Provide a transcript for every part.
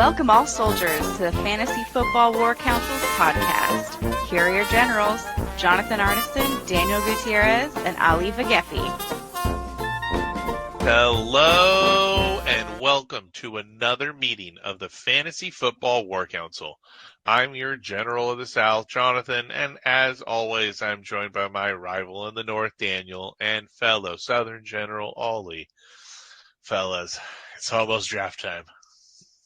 Welcome all soldiers to the Fantasy Football War Council's podcast. Here are your generals, Jonathan Arneson, Daniel Gutierrez, and Ali Vagefi. Hello and welcome to another meeting of the Fantasy Football War Council. I'm your General of the South, Jonathan, and as always, I'm joined by my rival in the North, Daniel, and fellow Southern General, Ali. Fellas, it's almost draft time.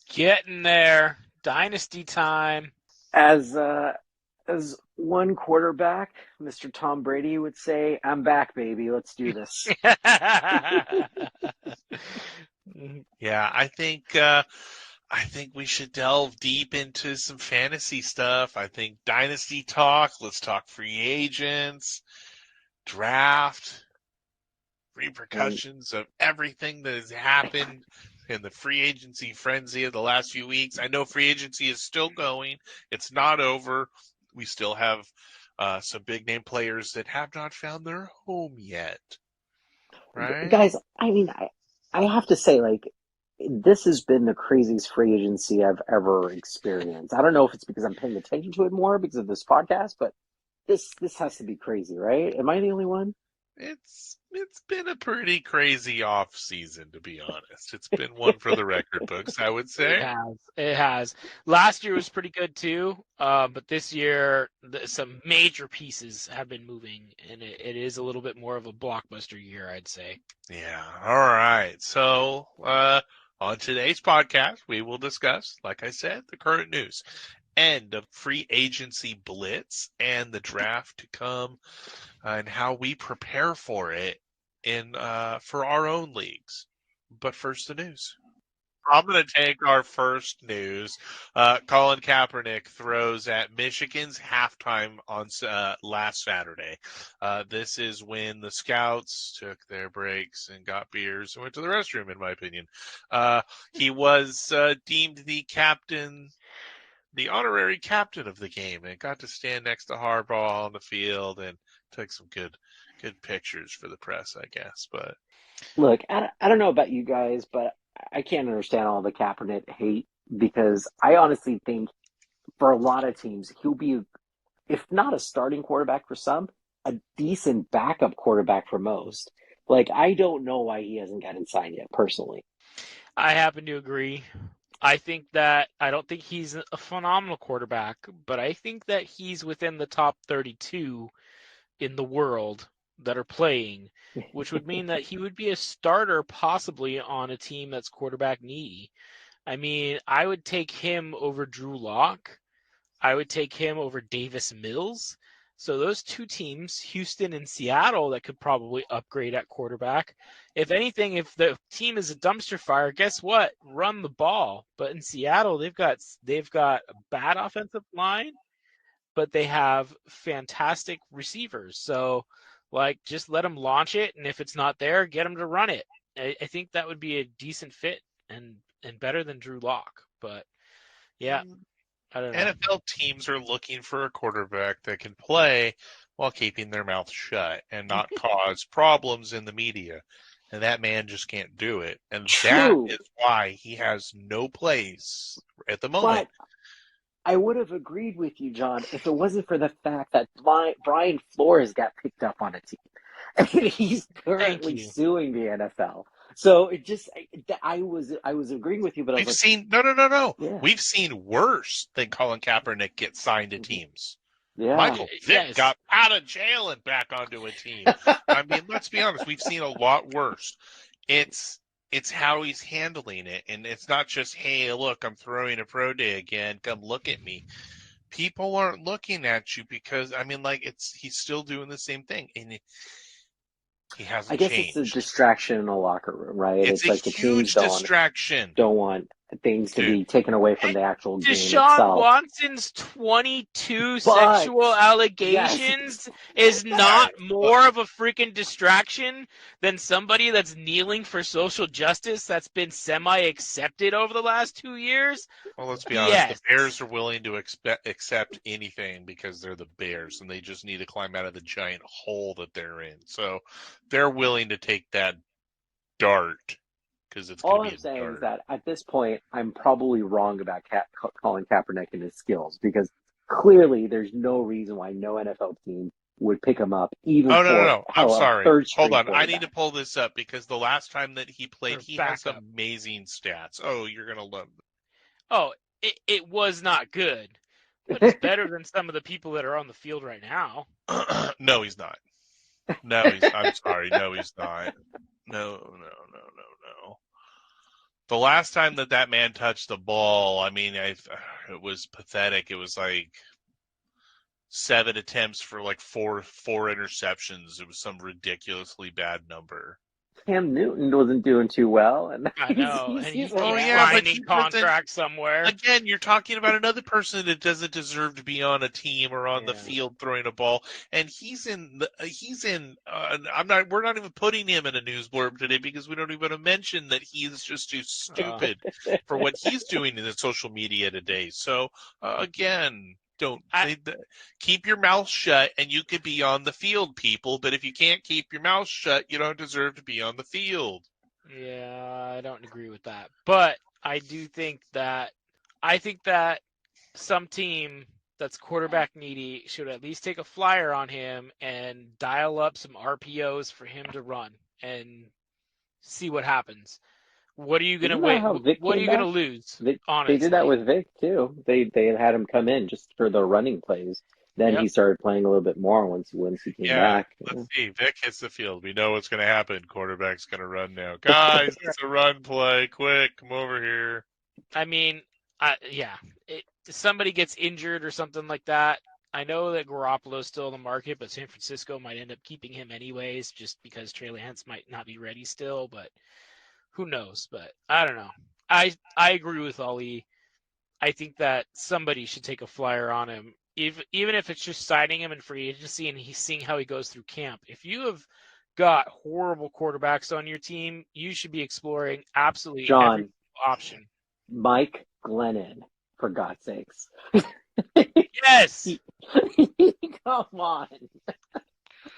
Getting there. Dynasty time. As one quarterback, Mr. Tom Brady would say, "I'm back, baby. Let's do this." Yeah, I think we should delve deep into some fantasy stuff. I think dynasty talk. Let's talk free agents, draft, repercussions of everything that has happened in the free agency frenzy of the last few weeks. I know free agency is still going. It's not over. We still have some big name players that have not found their home yet. Right? Guys, I mean, I have to say, like, this has been the craziest free agency I've ever experienced. I don't know if it's because I'm paying attention to it more because of this podcast, but this has to be crazy, right? Am I the only one? It's been a pretty crazy off season, to be honest. It's been one for the record books, I would say. It has. Last year was pretty good too, but this year some major pieces have been moving, and it is a little bit more of a blockbuster year, I'd say. Yeah. All right. So on today's podcast, we will discuss, like I said, the current news, end of free agency blitz, and the draft to come, and how we prepare for it for our own leagues. But first, the news. I'm going to take our first news. Colin Kaepernick throws at Michigan's halftime on last Saturday. This is when the scouts took their breaks and got beers and went to the restroom, in my opinion. He was deemed the captain, the honorary captain of the game, and got to stand next to Harbaugh on the field and took some good pictures for the press, I guess. But look, I don't know about you guys, but I can't understand all the Kaepernick hate, because I honestly think for a lot of teams, he'll be, if not a starting quarterback for some, a decent backup quarterback for most. Like, I don't know why he hasn't gotten signed yet, personally. I happen to agree. I don't think he's a phenomenal quarterback, but I think that he's within the top 32 in the world that are playing, which would mean that he would be a starter possibly on a team that's quarterback needy. I mean, I would take him over Drew Lock. I would take him over Davis Mills. So those two teams, Houston and Seattle, that could probably upgrade at quarterback. If anything, if the team is a dumpster fire, guess what? Run the ball. But in Seattle, they've got a bad offensive line, but they have fantastic receivers. So, like, just let them launch it, and if it's not there, get them to run it. I think that would be a decent fit and better than Drew Lock. But, yeah, I don't know. NFL teams are looking for a quarterback that can play while keeping their mouth shut and not cause problems in the media. And that man just can't do it. And True. That is why he has no place at the moment. But I would have agreed with you, John, if it wasn't for the fact that Brian Flores got picked up on a team. And he's currently suing the NFL. So it just, I was agreeing with you, but We've seen, no. Yeah. We've seen worse than Colin Kaepernick get signed to teams. Yeah. Michael Vick got out of jail and back onto a team. I mean, let's be honest. We've seen a lot worse. It's how he's handling it. And it's not just, hey, look, I'm throwing a pro day again. Come look at me. People aren't looking at you because, I mean, like, he's still doing the same thing. And he hasn't I guess changed. It's a distraction in a locker room, right? It's like the huge teams distraction. Don't want things to be taken away from the actual game Deshaun itself. Watson's 22 sexual allegations is not more of a freaking distraction than somebody that's kneeling for social justice that's been semi-accepted over the last 2 years. Well, let's be honest. The Bears are willing to accept anything because they're the Bears, and they just need to climb out of the giant hole that they're in. So they're willing to take that dart because it's All going to I'm be saying a is that at this point, I'm probably wrong about Colin Kaepernick and his skills because clearly there's no reason why no NFL team would pick him up, even Oh, for no. I'm hell, a sorry. third Hold string on. I need to quarterback. pull this up because the last time that he played, Or he has backup. amazing stats. Oh, you're going to love Oh, it was not good, but it's better than some of the people that are on the field right now. them. No, he's not. I'm sorry. No, he's not. No. The last time that man touched the ball, I mean, it was pathetic. It was like 7 attempts for like four interceptions. It was some ridiculously bad number. Cam Newton wasn't doing too well, and I know, and he's he's Oh, around. yeah, but finding he doesn't- contracts somewhere. Again, you're talking about another person that doesn't deserve to be on a team or on the Yeah. field throwing a ball, and we're not even putting him in a news blurb today because we don't even want to mention that he is just too stupid for what he's doing in the social media today. So again, keep your mouth shut, and you could be on the field, people. But if you can't keep your mouth shut, you don't deserve to be on the field. Yeah, I don't agree with that. But I do think that some team that's quarterback needy should at least take a flyer on him and dial up some RPOs for him to run and see what happens. What are you gonna Isn't that wait? how Vic What are came you gonna back? lose? They Honestly, did that with Vic too. They had him come in just for the running plays. Then Yep. he started playing a little bit more once he came back. Let's see. Vic hits the field. We know what's going to happen. Quarterback's going to run now. Guys, it's a run play. Quick, come over here. I mean, somebody gets injured or something like that. I know that Garoppolo's still in the market, but San Francisco might end up keeping him anyways, just because Trey Lance might not be ready still. But who knows? But I don't know. I agree with Ali. I think that somebody should take a flyer on him, even if it's just signing him in free agency and he's seeing how he goes through camp. If you have got horrible quarterbacks on your team, you should be exploring absolutely every option. Mike Glennon, for God's sakes. Yes. Come on.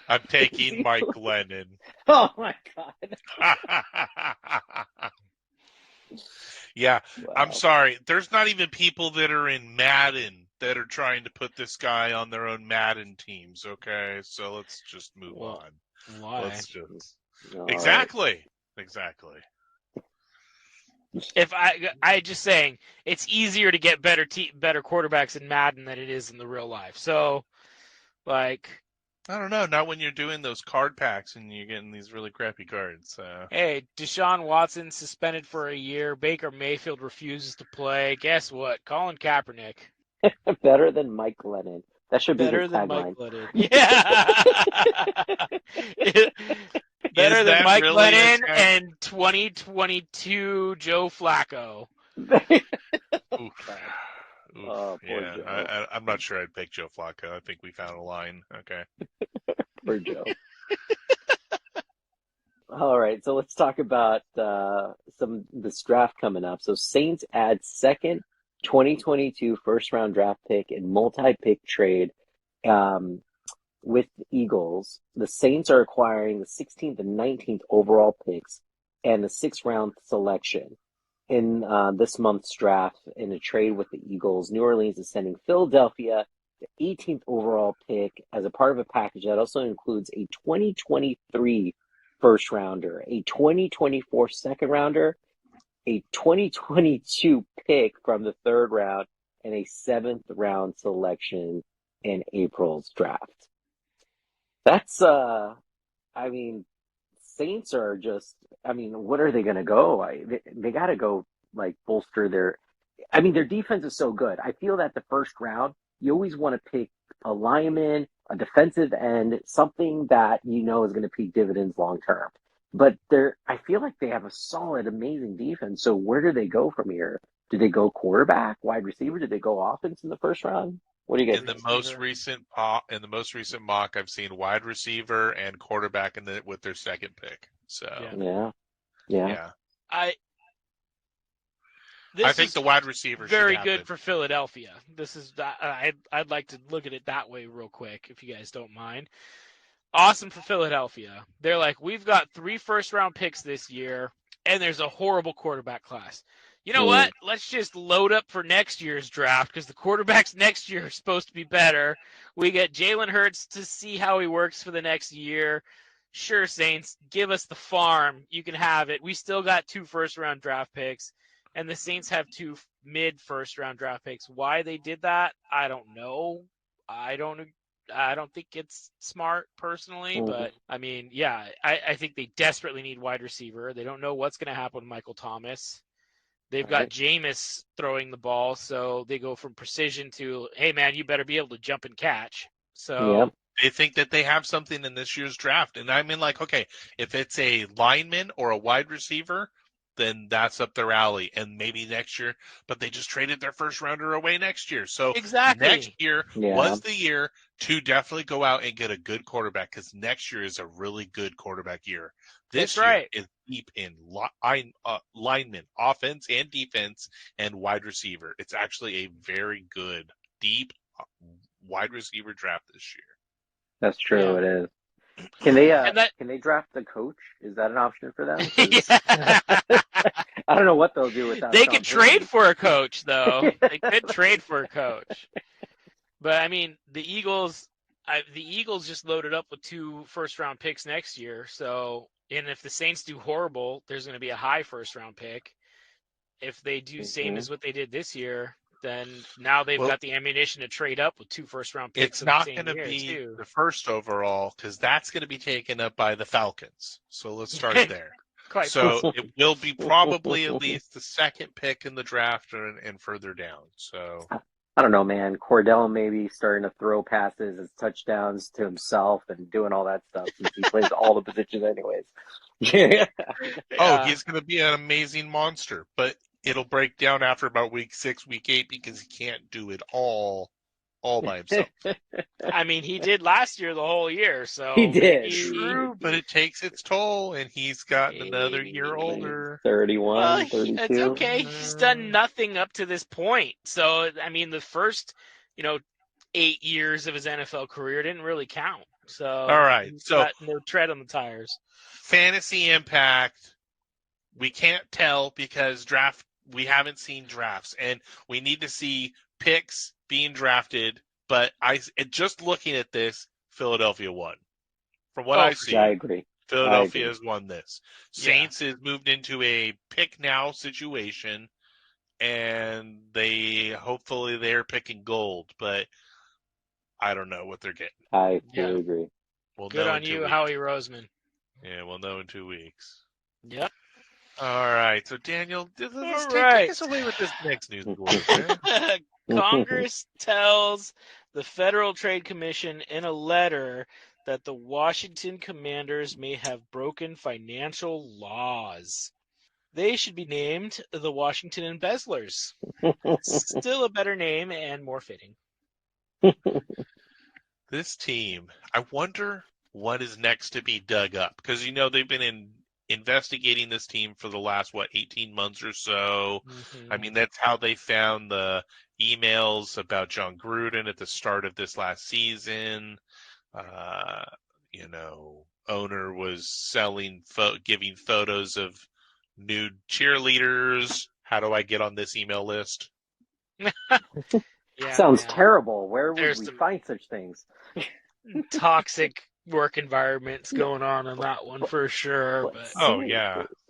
I'm taking Mike Glennon. Oh my God. Yeah, Wow. I'm sorry. There's not even people that are in Madden that are trying to put this guy on their own Madden teams. Okay, so let's just move on. Why? Let's just All exactly. If I just saying it's easier to get better quarterbacks in Madden than it is in the real life. So, like, I don't know. Not when you're doing those card packs and you're getting these really crappy cards. hey, Deshaun Watson suspended for a year. Baker Mayfield refuses to play. Guess what? Colin Kaepernick. Better than Mike Glennon. That should be Better his than tagline. Mike Glennon. Yeah. Better than Mike Glennon and 2022 Joe Flacco. Oof. Oh, poor Yeah, Joe. I'm not sure I'd pick Joe Flacco. I think we found a line. Okay. For Joe. All right, so let's talk about this draft coming up. So Saints add second 2022 first-round draft pick and multi-pick trade with the Eagles. The Saints are acquiring the 16th and 19th overall picks and the 6th-round selection in this month's draft in a trade with the Eagles. New Orleans is sending Philadelphia the 18th overall pick as a part of a package that also includes a 2023 first rounder, a 2024 second rounder, a 2022 pick from the 3rd round, and a 7th round selection in April's draft. That's Saints are just, what are they going to go? They got to go bolster their defense is so good. I feel that the first round, you always want to pick a lineman, a defensive end, something that is going to pay dividends long term. But I feel like they have a solid, amazing defense. So where do they go from here? Do they go quarterback, wide receiver? Do they go offense in the first round? What do you guys think? In the most recent mock, I've seen wide receiver and quarterback with their second pick. So yeah. I think the wide receiver very should good for Philadelphia. This is I'd like to look at it that way real quick, if you guys don't mind. awesome for Philadelphia. They're like, we've got 3 first-round picks this year, and there's a horrible quarterback class. You know what? Let's just load up for next year's draft because the quarterbacks next year are supposed to be better. We get Jalen Hurts to see how he works for the next year. Sure, Saints, give us the farm. You can have it. We still got 2 first-round draft picks, and the Saints have 2 mid-first-round draft picks. Why they did that, I don't know. I don't think it's smart personally, but I mean, yeah, I think they desperately need wide receiver. They don't know what's going to happen with Michael Thomas. They've got Jameis throwing the ball, so they go from precision to, hey man, you better be able to jump and catch. So they think that they have something in this year's draft. And I mean, like, okay, if it's a lineman or a wide receiver, then that's up their alley. And maybe next year, but they just traded their first rounder away next year. So next year was the year to definitely go out and get a good quarterback because next year is a really good quarterback year. This year is deep in linemen, offense and defense, and wide receiver. It's actually a very good, deep wide receiver draft this year. That's true. It is. Can they draft the coach? Is that an option for them? I don't know what they'll do with that. They could trade for a coach, though. They could trade for a coach. But I mean, the Eagles just loaded up with 2 first-round picks next year. So, and if the Saints do horrible, there's going to be a high first-round pick. If they do same as what they did this year, then now they've got the ammunition to trade up with 2 first-round picks. It's not going to be the first overall because that's going to be taken up by the Falcons. So let's start there. It will be probably at least the 2nd pick in the draft and further down. So I don't know, man. Cordell maybe starting to throw passes as touchdowns to himself and doing all that stuff since he plays all the positions anyways. He's going to be an amazing monster, but it'll break down after about week 6, week 8 because he can't do it all by himself. I mean, he did last year the whole year, so he did. True, but it takes its toll, and he's gotten another year older. 31, 32. It's okay. He's done nothing up to this point. So, I mean, the first, 8 years of his NFL career didn't really count. So, all right. So, got no tread on the tires. Fantasy impact, we can't tell because we haven't seen drafts, and we need to see picks being drafted. But just looking at this, Philadelphia won. From what I see, I agree. Philadelphia has won this. Saints has moved into a pick now situation, and hopefully they're picking gold, but I don't know what they're getting. I fully agree. We'll Good on you, Howie Roseman. Yeah, we'll know in 2 weeks. Yep. All right. So, Daniel, take us away with this next news. Congress tells the Federal Trade Commission in a letter that the Washington Commanders may have broken financial laws. They should be named the Washington Embezzlers. Still a better name and more fitting. This team, I wonder what is next to be dug up. Because, they've been investigating this team for the last, 18 months or so. Mm-hmm. I mean, that's how they found the emails about John Gruden at the start of this last season. Owner was giving photos of nude cheerleaders. How do I get on this email list? Sounds terrible. Where would we find such things? Toxic work environments going on that one for sure. But, I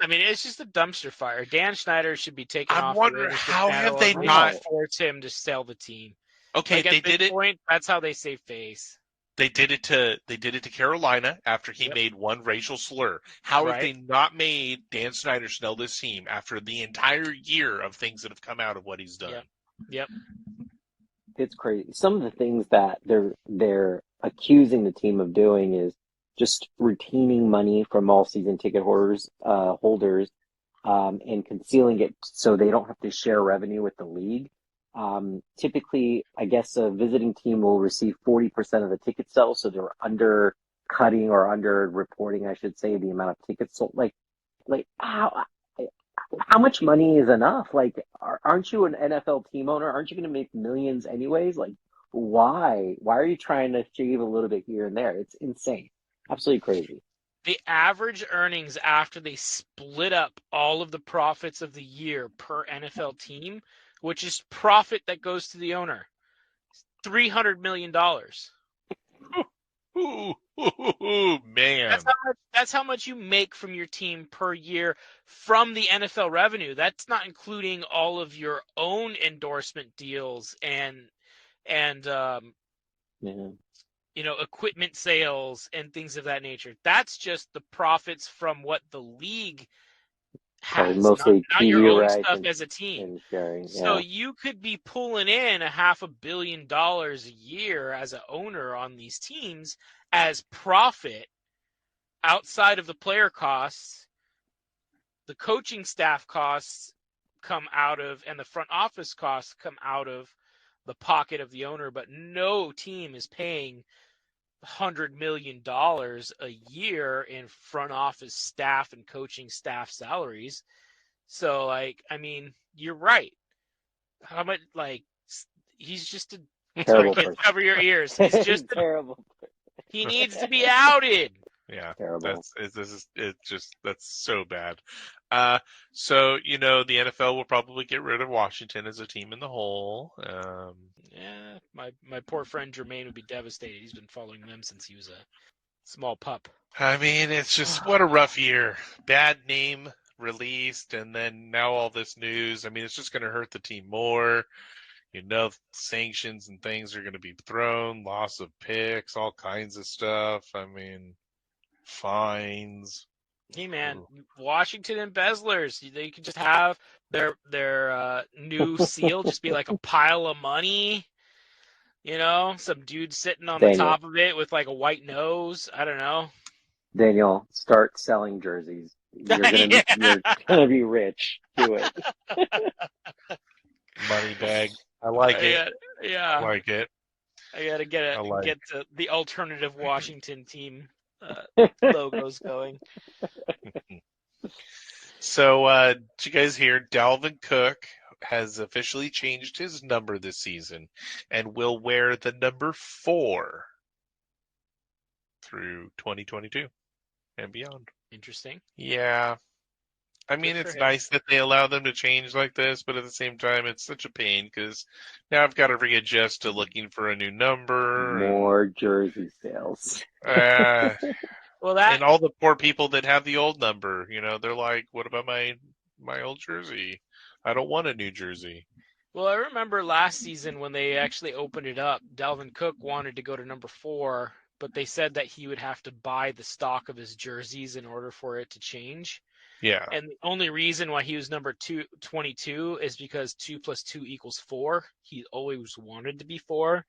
mean, it's just a dumpster fire. Dan Schneider should be taken off. I'm wondering how have they not forced him to sell the team. Okay, they did it. Point, that's how they save face. They did it to Carolina after he made one racial slur. How have they not made Dan Snyder sell this team after the entire year of things that have come out of what he's done? Yep. It's crazy. Some of the things that they're accusing the team of doing is just retaining money from all season ticket holders, and concealing it so they don't have to share revenue with the league. Typically, I guess a visiting team will receive 40% of the ticket sales, so they're undercutting or under reporting, I should say, the amount of tickets sold. Like how much money is enough? Like, aren't you an NFL team owner? Aren't you going to make millions anyways? Like, why are you trying to shave a little bit here and there? It's insane. Absolutely crazy. The average earnings after they split up all of the profits of the year per NFL team, which is profit that goes to the owner, $300 million. Ooh, man. That's how much you make from your team per year from the NFL revenue. That's not including all of your own endorsement deals and Yeah. equipment sales and things of that nature. That's just the profits from what the league Probably has, mostly not TV your own rights stuff and, as a team. and sharing. So Yeah. you could be pulling in $500 million a year as an owner on these teams as profit outside of the player costs. The coaching staff costs come out of, and the front office costs come out of the pocket of the owner, but no team is paying $100 million a year in front office staff and coaching staff salaries. So, you're right. How much, he's just a Terrible kids, person. cover your ears. He's just terrible. he needs to be outed. Yeah, Terrible. that's so bad. So the NFL will probably get rid of Washington as a team in the whole. Yeah, my poor friend Jermaine would be devastated. He's been following them since he was a small pup. I mean, it's just what a rough year. Bad name released, and then now all this news. I mean, it's just going to hurt the team more. Sanctions and things are going to be thrown, loss of picks, all kinds of stuff. I mean, fines. Hey man, Washington embezzlers. They could just have their new seal just be like a pile of money. Some dude sitting on the top of it with like a white nose. I don't know. Daniel, start selling jerseys. You're gonna be rich. Do it. Money bag. I like it. Yeah. I like it. I gotta get the alternative Washington team logos going. So, did you guys hear Dalvin Cook has officially changed his number this season and will wear the number 4 through 2022 and beyond? Interesting. Yeah. I mean, it's nice that they allow them to change like this, but at the same time, it's such a pain because now I've got to readjust to looking for a new number. More jersey sales. And all the poor people that have the old number, they're like, what about my old jersey? I don't want a new jersey. Well, I remember last season when they actually opened it up, Dalvin Cook wanted to go to number 4, but they said that he would have to buy the stock of his jerseys in order for it to change. Yeah. And the only reason why he was number 22 is because 2 + 2 = 4. He always wanted to be 4.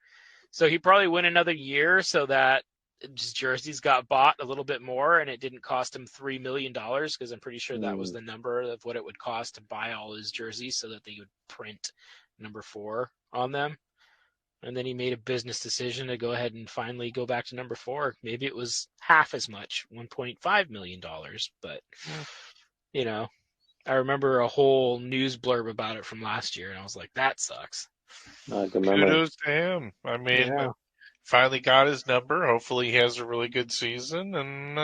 So he probably went another year so that his jerseys got bought a little bit more and it didn't cost him $3 million because I'm pretty sure that was the number of what it would cost to buy all his jerseys so that they would print number 4 on them. And then he made a business decision to go ahead and finally go back to number 4. Maybe it was half as much, $1.5 million, but I remember a whole news blurb about it from last year, and I was like, that sucks. Kudos to him. I mean, finally got his number. Hopefully he has a really good season, and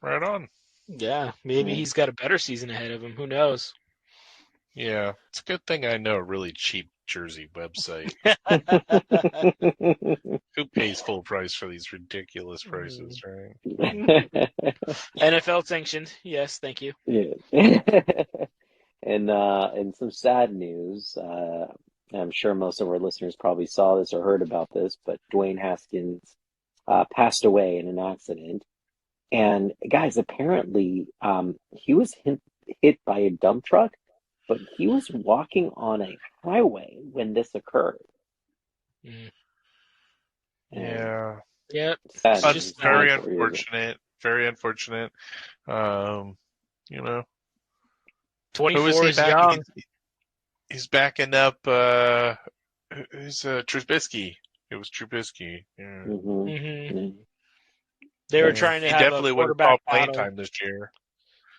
right on. Yeah, maybe he's got a better season ahead of him. Who knows? Yeah, it's a good thing I know a really cheap jersey website. Who pays full price for these ridiculous prices, right? NFL sanctioned. Yes, thank you. Yeah. And some sad news. I'm sure most of our listeners probably saw this or heard about this, but Dwayne Haskins passed away in an accident. And guys, apparently he was hit by a dump truck, but he was walking on a highway when this occurred. Yeah. Yep. That's just very unfortunate. Very unfortunate. 24 is young. He's backing up. Who's Trubisky? It was Trubisky. Yeah. Mm-hmm. They were trying to have definitely a would have quarterback saw playing time this year.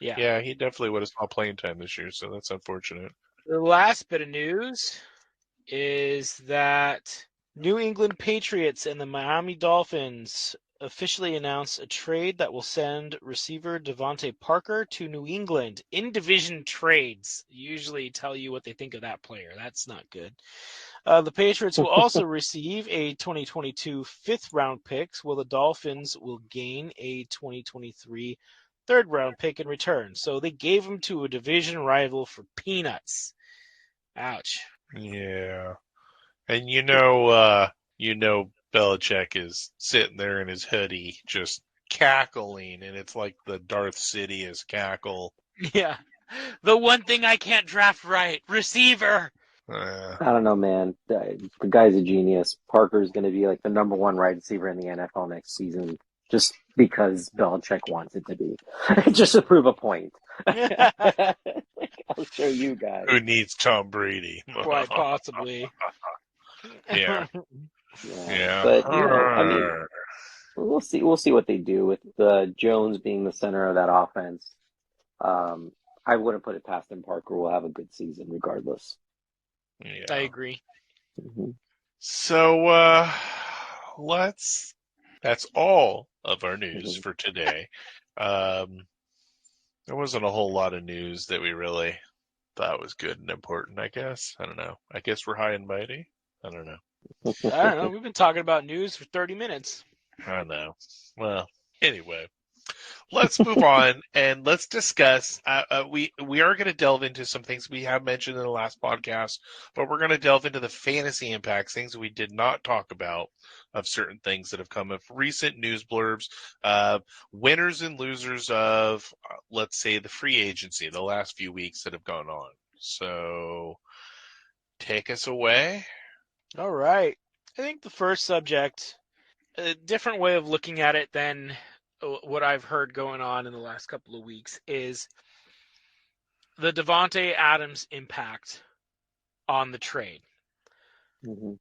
Yeah, he definitely would have saw playing time this year. So that's unfortunate. The last bit of news is that New England Patriots and the Miami Dolphins officially announced a trade that will send receiver Devontae Parker to New England. In division trades usually tell you what they think of that player. That's not good. The Patriots will also receive a 2022 fifth-round pick, while the Dolphins will gain a 2023 third-round pick in return. So they gave him to a division rival for peanuts. Ouch. Yeah. And Belichick is sitting there in his hoodie just cackling, and it's like the Darth Sidious cackle. Yeah. The one thing I can't draft right, receiver. Uh, I don't know, man. The guy's a genius. Parker's going to be like the number one wide receiver in the NFL next season, just because Belichick wants it to be, just to prove a point. I'll show you guys. who needs Tom Brady? Quite possibly. Yeah. Yeah. But I mean, we'll see. We'll see what they do with Jones being the center of that offense. I wouldn't put it past him. Parker will have a good season regardless. Yeah. I agree. Mm-hmm. So that's all of our news for today. There wasn't a whole lot of news that we really thought was good and important, I guess. I don't know. I guess we're high and mighty. I don't know. I don't know. We've been talking about news for 30 minutes. I know. Well, anyway, let's move on and let's discuss. We are going to delve into some things we have mentioned in the last podcast, but we're going to delve into the fantasy impacts, things we did not talk about of certain things that have come of recent news blurbs, winners and losers of, let's say, the free agency, the last few weeks that have gone on. So, take us away. All right. I think the first subject, a different way of looking at it than what I've heard going on in the last couple of weeks, is the Davante Adams impact on the trade. Mm-hmm.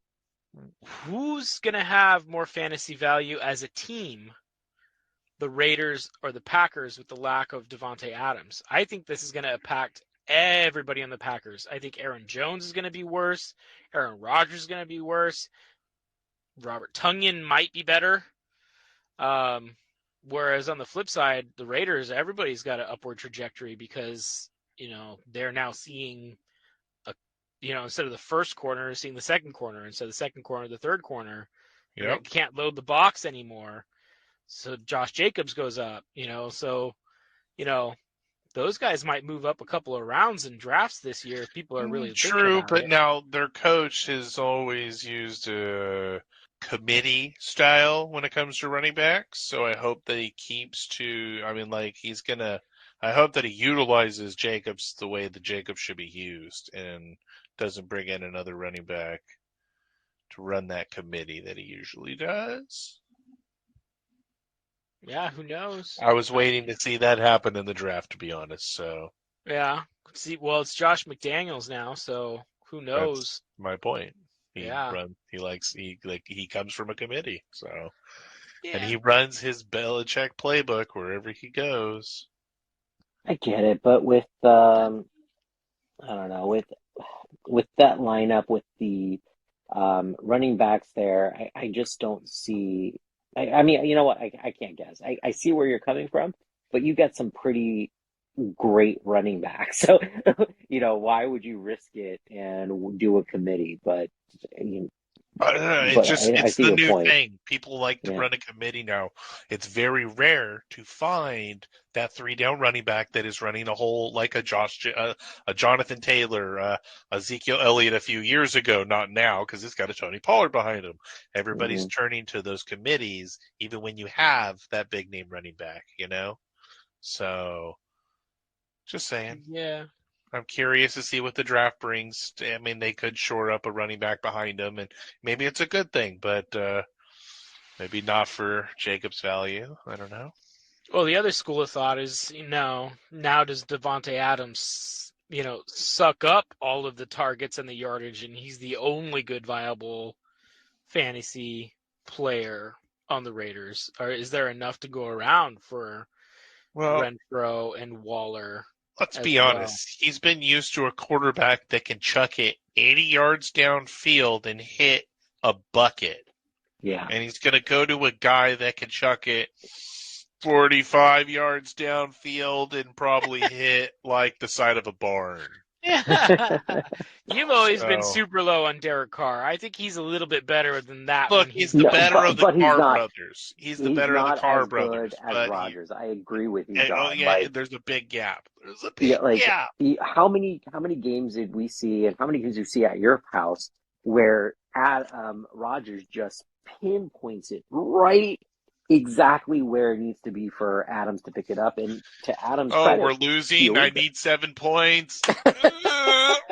Who's going to have more fantasy value as a team, the Raiders or the Packers, with the lack of Davante Adams? I think this is going to impact everybody on the Packers. I think Aaron Jones is going to be worse. Aaron Rodgers is going to be worse. Robert Tonyan might be better. Whereas on the flip side, the Raiders, everybody's got an upward trajectory because, they're now seeing, instead of the first corner, seeing the second corner. Instead of the second corner, the third corner. Yep. They can't load the box anymore. So Josh Jacobs goes up, those guys might move up a couple of rounds in drafts this year if people are really true, about but it. now their coach has always used a committee style when it comes to running backs. So I hope that he keeps to. I hope that he utilizes Jacobs the way that Jacobs should be used and doesn't bring in another running back to run that committee that he usually does. Yeah, who knows? I was waiting to see that happen in the draft, to be honest. So yeah, it's Josh McDaniels now, so who knows? That's my point. He comes from a committee, so Yeah. and he runs his Belichick playbook wherever he goes. I get it, but with I don't know, with that lineup with the running backs there, I just don't see. I mean, you know what? I can't guess. I see where you're coming from, but you got some pretty great running backs. So, why would you risk it and do a committee? But I don't know. But It's see the your new point. thing. People like to Yeah. run a committee now. It's very rare to find that 3-down running back that is running a whole, like a Jonathan Taylor, Ezekiel Elliott a few years ago. Not now, because it's got a Tony Pollard behind him. Everybody's turning to those committees, even when you have that big name running back. So, just saying. Yeah. I'm curious to see what the draft brings. I mean, they could shore up a running back behind him, and maybe it's a good thing, but maybe not for Jacobs' value. I don't know. Well, the other school of thought is, now does Davante Adams, suck up all of the targets and the yardage, and he's the only good viable fantasy player on the Raiders? Or is there enough to go around for Renfro and Waller? Let's be honest. He's been used to a quarterback that can chuck it 80 yards downfield and hit a bucket. Yeah. And he's going to go to a guy that can chuck it 45 yards downfield and probably hit like the side of a barn. You've always been So- super low on Derek Carr. I think he's a little bit better than that. Look, when he's the No, better of the but he's Carr not- brothers. He's the He's better of the not Carr as brothers. good as but Rodgers. I agree with you, oh John. yeah, Like, there's a big gap. There's a big yeah, like gap. how many games did we see, and how many games did you see at your house where Rodgers just pinpoints it right exactly where it needs to be for Adams to pick it up, and to Adams' Oh, credit, we're he losing. always I need 7 points.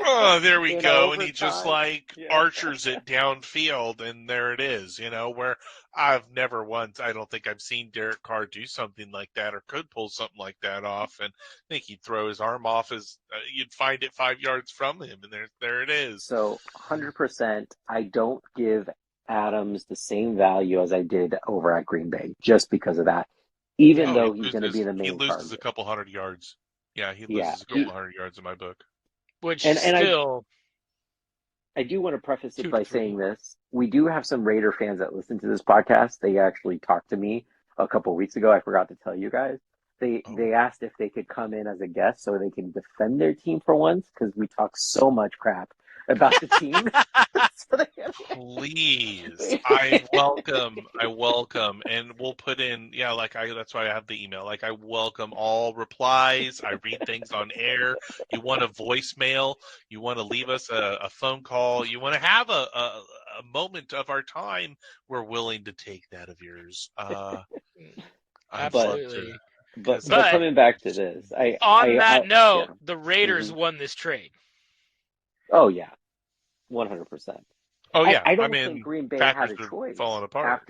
Oh, there we In go. And he just overtime. like Yeah. archers it downfield, and there it is. Where I've never once, I don't think I've seen Derek Carr do something like that or could pull something like that off. And I think he'd throw his arm off as you'd find it 5 yards from him, and there it is. So 100%, I don't give Adams the same value as I did over at Green Bay just because of that. Even Oh, though he he's going to be the loses- He main loses target. a couple hundred yards. Yeah, he Yeah. loses a couple hundred yards in my book. which And still, I do want to preface 2 it to by 3. saying this. We do have some Raider fans that listen to this podcast. They actually talked to me a couple of weeks ago. I forgot to tell you guys. They asked if they could come in as a guest so they can defend their team for once because we talk so much crap about the team. So Please, I welcome, and we'll put in, that's why I have the email. Like, I welcome all replies. I read things on air. You want a voicemail? You want to leave us a phone call? You want to have a moment of our time? We're willing to take that of yours. I'd love Absolutely. to. But But- coming back to this, On that note, yeah. the Raiders Mhm. won this trade. Oh yeah, 100%. Oh yeah, I don't think Green Bay Packers had a are choice falling apart.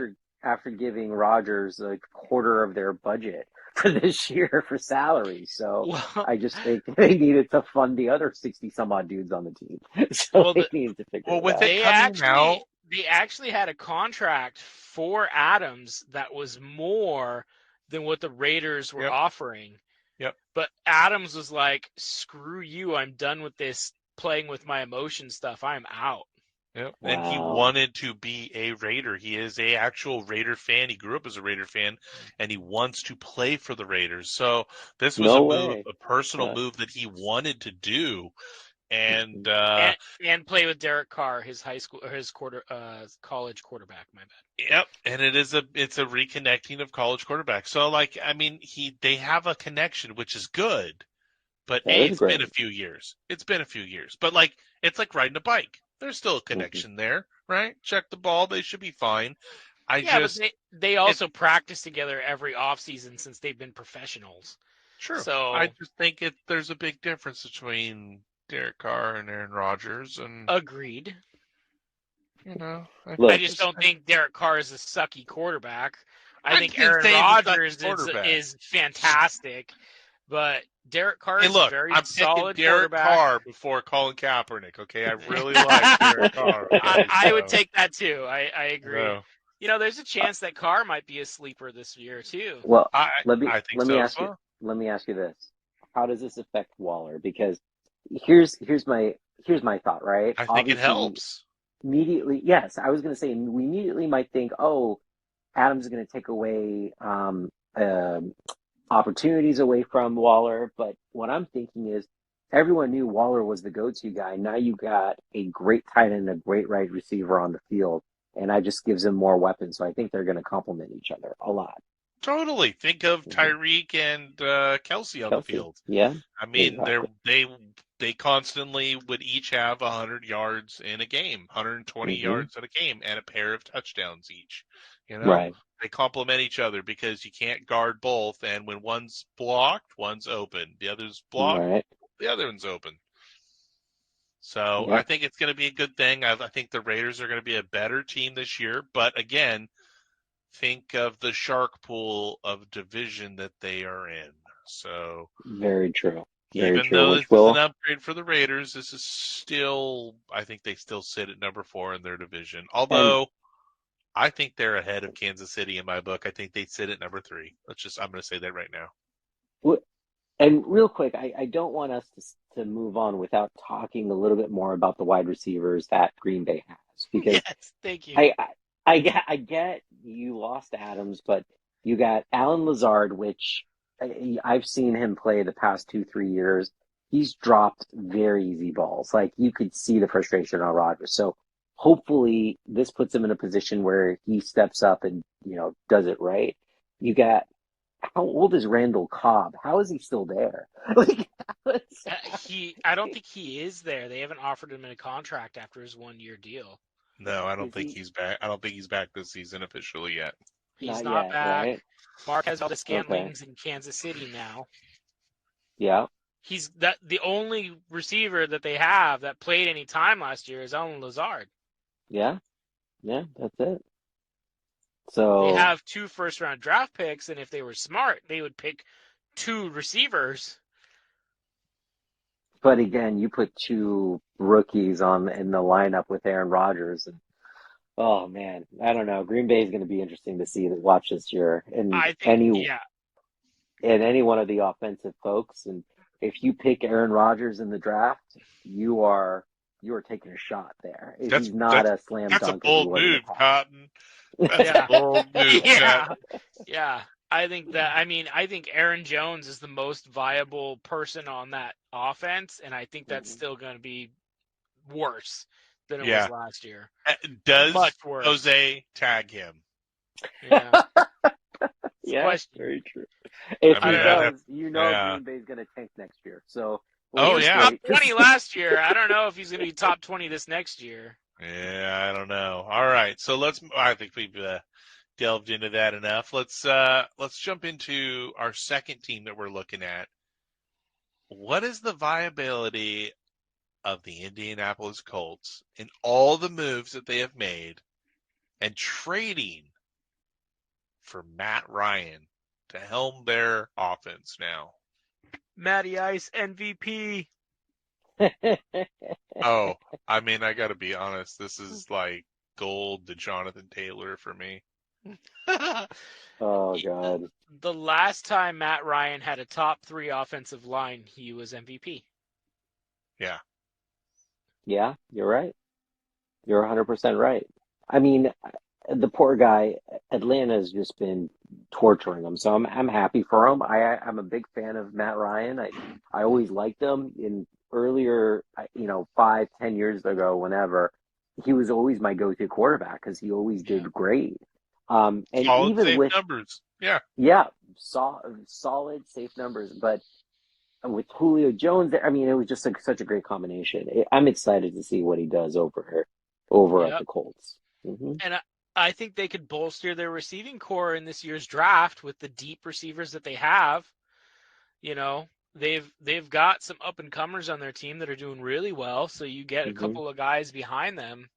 after giving Rodgers a quarter of their budget for this year for salary. So Well, I just think they needed to fund the other 60 some odd dudes on the team. So Well, they needed to figure it with out. it coming out- they actually had a contract for Adams that was more than what the Raiders were Yep. offering. Yep. But Adams was like, "Screw you! I'm done with this playing with my emotion stuff. I'm out." Yep. And he Wow. wanted to be a Raider. He is a actual Raider fan. He grew up as a Raider fan, and he wants to play for the Raiders. So this was No a move, way. a personal Yeah. move that he wanted to do. And And play with Derek Carr, his high school or his college quarterback. My bad. yep, and it's a reconnecting of college quarterbacks. So they have a connection, which is good. But That is it's great. been a few years. It's been a few years. But it's like riding a bike. There's still a connection there, right? Check the ball. They should be fine. But they also practice together every offseason since they've been professionals. Sure. So I just think there's a big difference between Derek Carr and Aaron Rodgers, and agreed. Look, I just don't think Derek Carr is a sucky quarterback. I think didn't Aaron say he's a sucky Rodgers quarterback. is fantastic, but Derek Carr Hey, is look, a very I'm picking solid Derek quarterback. Carr before Colin Kaepernick. Okay, I really like Derek Carr. Okay, I would so, take that too. I agree. no. There's a chance that Carr might be a sleeper this year too. Well, I let me think so as ask you. well. Let me ask you this: how does this affect Waller? Because here's my thought. Right? I think it Obviously, helps. Immediately, yes, I was going to say we immediately might think, oh, Adams is going to take away opportunities away from Waller. But what I'm thinking is, everyone knew Waller was the go-to guy. Now you got a great tight end, a great wide receiver on the field, and that just gives them more weapons. So I think they're going to complement each other a lot. Totally. Think of Mhm. Tyreek and Kelsey on the field. Yeah. I mean, Exactly. they constantly would each have 100 yards in a game, 120 Mhm. yards in a game, and a pair of touchdowns each. Right. They complement each other because you can't guard both, and when one's blocked, one's open. The other's blocked, Right. the other one's open. So Yeah. I think it's going to be a good thing. I think the Raiders are going to be a better team this year, but again, think of the shark pool of division that they are in. So Very true. Very even true. though Which this will is an upgrade for the Raiders, this is still, I think they still sit at number 4 in their division. Although I think they're ahead of Kansas City in my book. I think they sit at number 3. I'm going to say that right now. And real quick, I don't want us to move on without talking a little bit more about the wide receivers that Green Bay has, because Yes, thank you. I get you lost Adams, but you got Alan Lazard, which I've seen him play the past 2, 3 years. He's dropped very easy balls. Like you could see the frustration on Rodgers. So hopefully this puts him in a position where he steps up and, does it right. You got how old is Randall Cobb? How is he still there? Like, I don't think he is there. They haven't offered him a contract after his 1-year deal. No, I don't is think he he's back. I don't think he's back this season officially yet. He's not not yet, back. right? Mark has all the Okay. Scantlings in Kansas City now. Yeah. He's the only receiver that they have that played any time last year is Alan Lazard. Yeah. Yeah, that's it. So They have 2 first-round draft picks, and if they were smart, they would pick 2 receivers. but again, you put 2 rookies in the lineup with Aaron Rodgers, and oh man, I don't know. Green Bay is going to be interesting to watch this year, and I think, yeah. any one of the offensive folks. And if you pick Aaron Rodgers in the draft, you are taking a shot there. He's not a slam That's a dunk. as he bold was in the move, past. Cotton. That's Yeah. a bold move. Yeah. Cotton. Yeah. I think Aaron Jones is the most viable person on that offense, and I think that's still going to be worse than it was last year. Does Much worse. Jose tag him? Yeah. Yeah, Question. very true. If I he mean, does, yeah. Green Bay's going to tank next year. So Oh, He was yeah. top 20 last year. I don't know if he's going to be top 20 this next year. Yeah, I don't know. All right, so I think we've delved into that enough. Let's jump into our second team that we're looking at. What is the viability of the Indianapolis Colts in all the moves that they have made and trading for Matt Ryan to helm their offense now? Matty Ice MVP. Oh, I mean, I got to be honest. This is like gold to Jonathan Taylor for me. Oh God. The last time Matt Ryan had a top 3 offensive line, he was MVP. Yeah. Yeah, you're right. You're 100% right. I mean, the poor guy, Atlanta's just been torturing him. So I'm happy for him. I'm a big fan of Matt Ryan. I always liked him in earlier, 5-10 years ago, whenever he was always my go-to quarterback because he always did great. And Solid, even safe with numbers. yeah, solid, safe numbers. But with Julio Jones there, I mean, it was just such a great combination. I'm excited to see what he does over at the Colts. Mm-hmm. And I think they could bolster their receiving core in this year's draft with the deep receivers that they have. They've got some up and comers on their team that are doing really well. So you get a couple of guys behind them.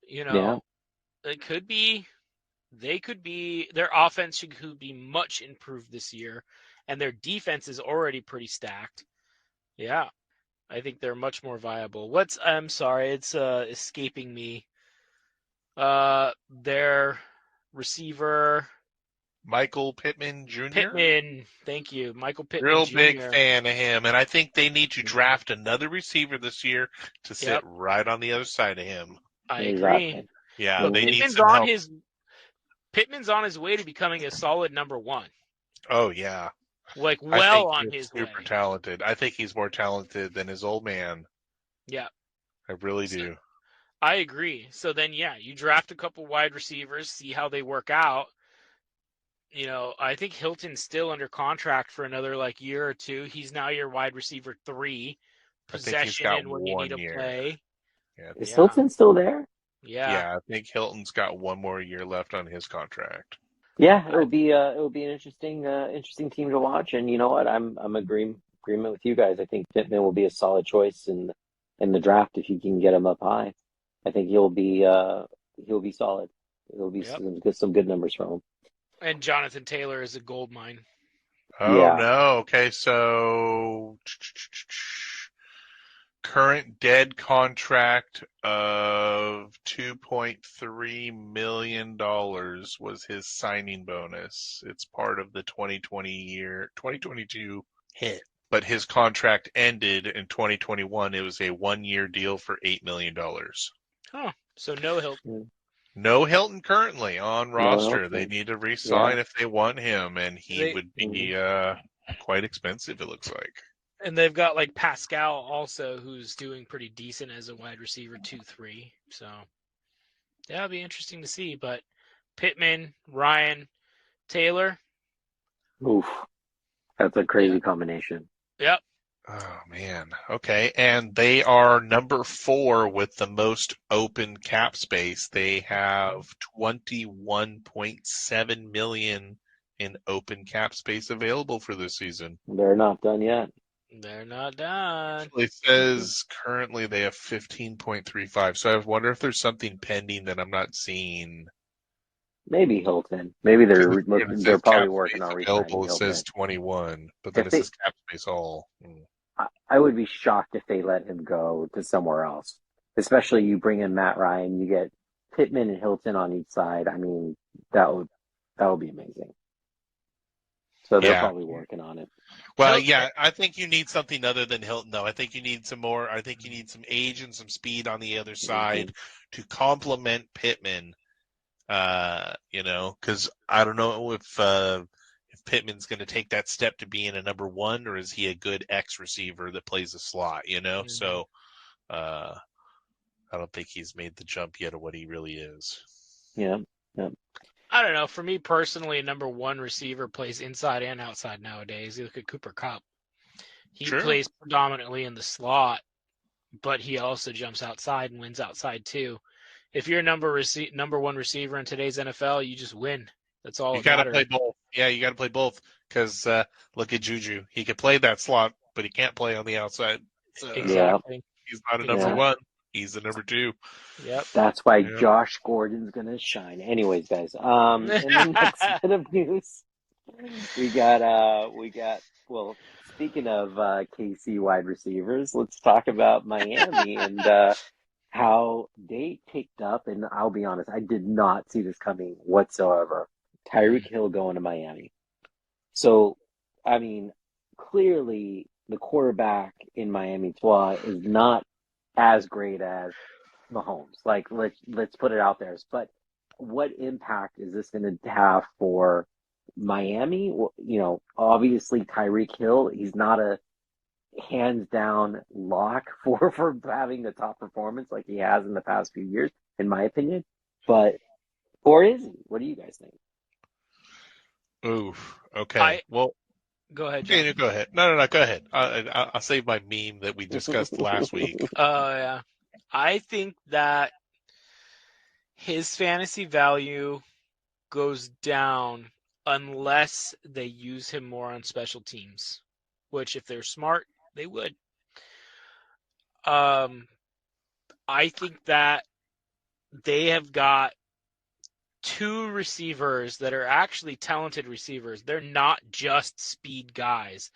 It could be. Their offense could be much improved this year, and their defense is already pretty stacked. Yeah, I think they're much more viable. I'm sorry, it's escaping me. Their receiver, Michael Pittman Jr. Pittman, thank you, Michael Pittman Real Jr. big fan of him, and I think they need to draft another receiver this year to sit right on the other side of him. I agree. Yeah, Look, they need some help. Pittman's on his way to becoming a solid number 1. Oh yeah, on his way. Super talented. I think he's more talented than his old man. Yeah, I really do. I agree. So then, you draft a couple wide receivers, see how they work out. I think Hilton's still under contract for another year or 2. He's now your wide receiver 3. Possession and when you need to play. Yeah. Is Hilton still there? Yeah. I think Hilton's got 1 more year left on his contract. Yeah, it'll be an interesting team to watch. And you know what? I'm agreement with you guys. I think Pittman will be a solid choice in the draft if you can get him up high. I think he'll be solid. It'll be some good numbers from him. And Jonathan Taylor is a gold mine. Oh no! Okay, so current dead contract of $2.3 million was his signing bonus. It's part of the 2022 hit. But his contract ended in 2021. It was a 1-year deal for $8 million. Oh, so no Hilton. No Hilton currently on roster. Hilton. They need to re-sign Yeah. if they want him, and he They- would be quite expensive, it looks like. And they've got like Pascal also, who's doing pretty decent as a wide receiver 2-3. So yeah, it'll be interesting to see. But Pittman, Ryan, Taylor. Oof. That's a crazy combination. Yep. Oh man. Okay. And they are number 4 with the most open cap space. They have 21.7 million in open cap space available for this season. They're not done yet. They're not done. It says currently they have 15.35. So I wonder if there's something pending that I'm not seeing. Maybe Hilton. Maybe they're It says they're probably cap working space on re-signing available. It Hilton. says 21, but then If it they- says cap space all. I would be shocked if they let him go to somewhere else. Especially you bring in Matt Ryan, you get Pittman and Hilton on each side. I mean, that would be amazing. So they're Yeah. probably working on it. Well, Hilton- yeah, I think you need something other than Hilton, though. I think you need some more. I think you need some age and some speed on the other side to complement Pittman. Because I don't know if Pittman's going to take that step to being a number 1, or is he a good X receiver that plays a slot? Mhm. So I don't think he's made the jump yet of what he really is. Yeah. I don't know. For me personally, a number 1 receiver plays inside and outside nowadays. You look at Cooper Kupp. He Sure. plays predominantly in the slot, but he also jumps outside and wins outside too. If you're a number 1 receiver in today's NFL, you just win. That's all You that got to matters. play both. Yeah, you got to play both. Because look at Juju. He could play that slot, but he can't play on the outside. So Exactly. he's not a number Yeah. 1. He's a number 2. Yep. That's why Yeah. Josh Gordon's gonna shine. Anyways, guys. In the next bit of news, we got well, speaking of KC wide receivers, let's talk about Miami and how they picked up, and I'll be honest, I did not see this coming whatsoever. Tyreek Hill going to Miami. So, I mean, clearly the quarterback in Miami Tua is not as great as Mahomes. Like, let's put it out there. But what impact is this going to have for Miami? Well, obviously Tyreek Hill, he's not a hands down lock for having the top performance like he has in the past few years, in my opinion. Or is he? What do you guys think? Oof. Okay. Well, Go ahead, John. Daniel, go ahead. No, go ahead. I'll save my meme that we discussed last week. Yeah. I think that his fantasy value goes down unless they use him more on special teams, which if they're smart, they would. I think that they have got 2 receivers that are actually talented receivers. They're not just speed guys,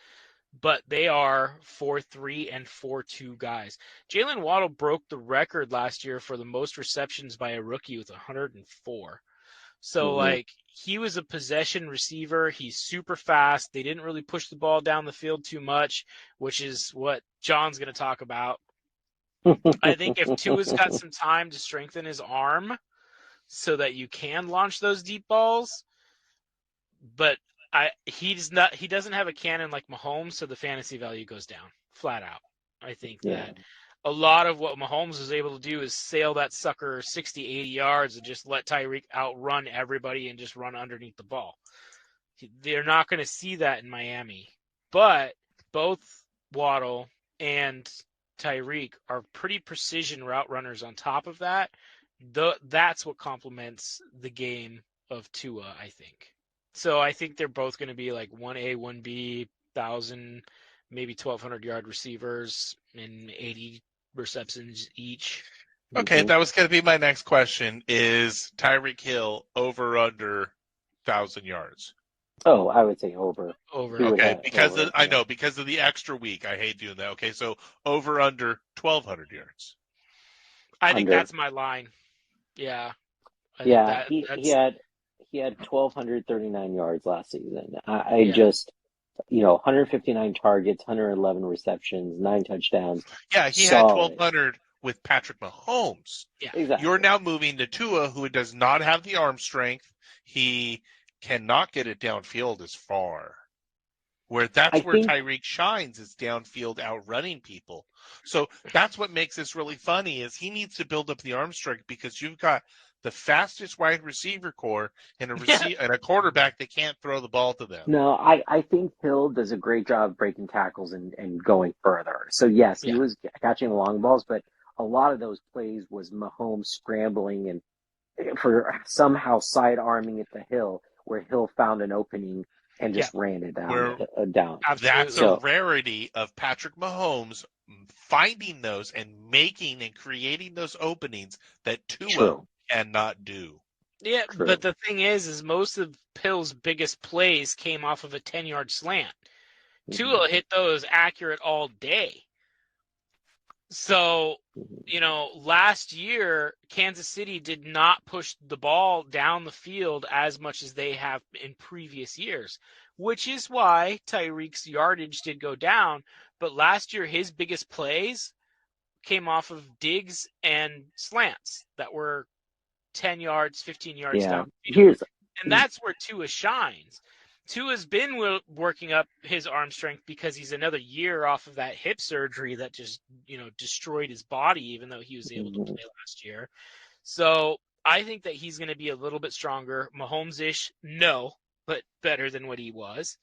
but they are 4.3 and 4.2 guys. Jalen Waddle broke the record last year for the most receptions by a rookie with 104. So, he was a possession receiver. He's super fast. They didn't really push the ball down the field too much, which is what John's going to talk about. I think if Tua's got some time to strengthen his arm so that you can launch those deep balls, but he doesn't have a cannon like Mahomes, so the fantasy value goes down flat out. I think that a lot of what Mahomes was able to do is sail that sucker 60, 80 yards and just let Tyreek outrun everybody and just run underneath the ball. They're not going to see that in Miami, but both Waddle and Tyreek are pretty precision route runners on top of that. That's what complements the game of Tua, I think. So I think they're both going to be like 1A, 1B, 1,000, maybe 1,200 yard receivers and 80 receptions each. Okay, that was going to be my next question. Is Tyreek Hill over or under 1,000 yards? Oh, I would say over. Over. Okay, because of the extra week. I hate doing that. Okay, so over under 1,200 yards. I think Under. that's my line. Yeah. He had 1,239 yards last season. I just 159 targets, 111 receptions, 9 touchdowns. Yeah, he Solid. had 1,200 with Patrick Mahomes. Yeah. Exactly. You're now moving to Tua, who does not have the arm strength. He cannot get it downfield as far. Where that's where think Tyreek shines is downfield outrunning people. So that's what makes this really funny is he needs to build up the arm strength because you've got the fastest wide receiver core and and a quarterback that can't throw the ball to them. no, I think Hill does a great job breaking tackles and going further. So yes, he Yeah. was catching long balls, but a lot of those plays was Mahomes scrambling and for somehow side arming it to Hill, where Hill found an opening and just ran it Where- down. That's Absolutely. a rarity of Patrick Mahomes finding those and making and creating those openings that Tua True. cannot do. Yeah, True. but the thing is most of Hill's biggest plays came off of a 10-yard slant. Tua hit those accurate all day. So, last year, Kansas City did not push the ball down the field as much as they have in previous years, which is why Tyreek's yardage did go down. But last year, his biggest plays came off of digs and slants that were 10 yards, 15 yards Yeah. down the field. Here's And that's where Tua shines. Tua's been working up his arm strength because he's another year off of that hip surgery that just, destroyed his body, even though he was able to play last year. So I think that he's going to be a little bit stronger. Mahomes-ish, no, but better than what he was.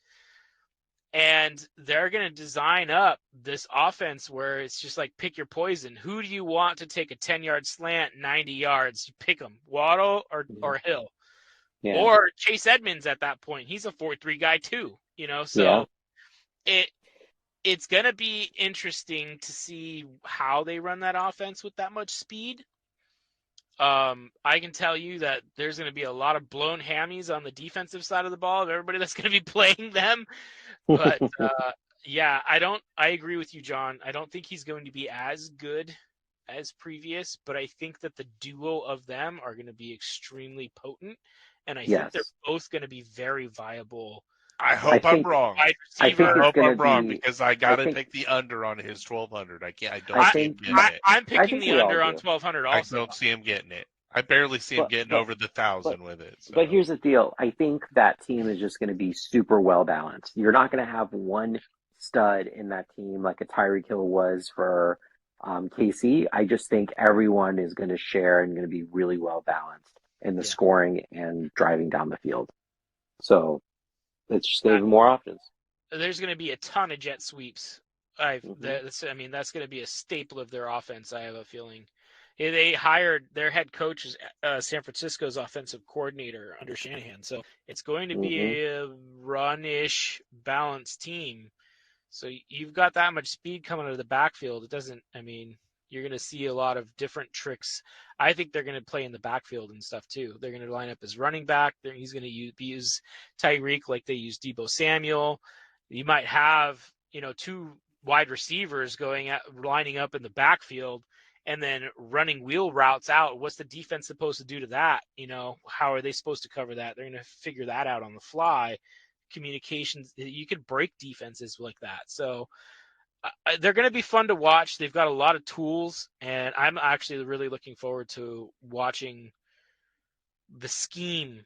And they're going to design up this offense where it's just like pick your poison. Who do you want to take a 10-yard slant, 90 yards? You pick them, Waddle or Hill. yeah. Or Chase Edmonds at that point. He's a 4-3 guy too, So it's going to be interesting to see how they run that offense with that much speed. I can tell you that there's going to be a lot of blown hammies on the defensive side of the ball of everybody that's going to be playing them. But yeah, I agree with you, John. I don't think he's going to be as good as previous, but I think that the duo of them are going to be extremely potent. And I think they're both going to be very viable. I hope I'm wrong. Wide I receiver. think I hope gonna I'm wrong be- because I got to think- pick the under on his 1,200. I can't. I don't I see him think- getting it. I'm picking think the we all under on do. 1,200 I also. don't see him getting it. I barely see him But- getting but- over the 1,000 with it. So. But here's the deal. I think that team is just going to be super well balanced. You're not going to have one stud in that team like a Tyreek Hill was for KC. I just think everyone is going to share and going to be really well balanced in the scoring and driving down the field. So it's just going to be more options. There's going to be a ton of jet sweeps. That's going to be a staple of their offense, I have a feeling. They hired their head coach as San Francisco's offensive coordinator under Shanahan. So it's going to be a run-ish balanced team. So you've got that much speed coming out of the backfield. You're going to see a lot of different tricks. I think they're going to play in the backfield and stuff too. They're going to line up as running back. He's going to use Tyreek like they use Deebo Samuel. You might have, two wide receivers lining up in the backfield and then running wheel routes out. What's the defense supposed to do to that? How are they supposed to cover that? They're going to figure that out on the fly. Communications, you could break defenses like that. So they're going to be fun to watch. They've got a lot of tools, and I'm actually really looking forward to watching the scheme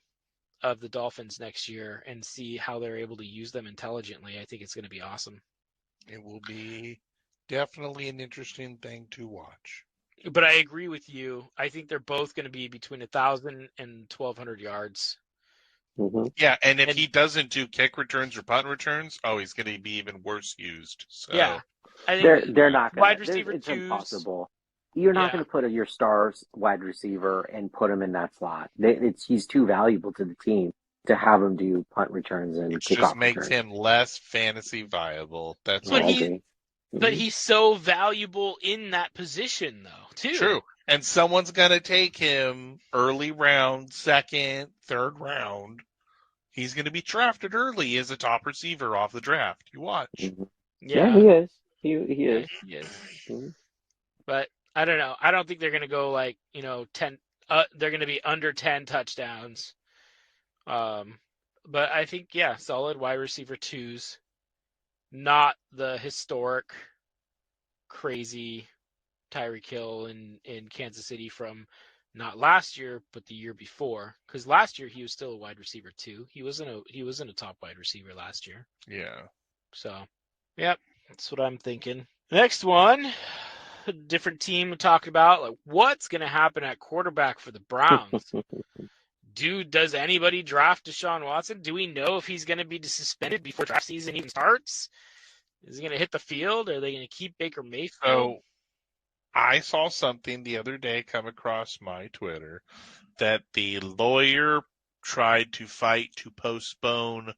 of the Dolphins next year and see how they're able to use them intelligently. I think it's going to be awesome. It will be definitely an interesting thing to watch. But I agree with you. I think they're both going to be between 1,000 and 1,200 yards. Mm-hmm. Yeah, and if he doesn't do kick returns or punt returns, he's going to be even worse used. So. Yeah, I think they're not going wide to. receiver It's twos. impossible. You're not going to put your star wide receiver and put him in that slot. He's too valuable to the team to have him do punt returns and Which kickoff just makes returns. him less fantasy viable. That's But all. agree. But he's so valuable in that position, though, too. True. And someone's going to take him early round, second, third round. He's going to be drafted early as a top receiver off the draft. You watch. Mhm. Yeah, he is. He is. He is. Mhm. But I don't know. I don't think they're going to go 10. They're going to be under 10 touchdowns. But I think solid wide receiver twos, not the historic, crazy Tyreek Hill in Kansas City from not last year, but the year before. Because last year he was still a wide receiver too. He wasn't a top wide receiver last year. Yeah. So, yep, that's what I'm thinking. Next one, a different team talking about like what's going to happen at quarterback for the Browns. Does anybody draft Deshaun Watson? Do we know if he's going to be suspended before draft season even starts? Is he going to hit the field? Or are they going to keep Baker Mayfield? So I saw something the other day come across my Twitter that the lawyer tried to fight to postpone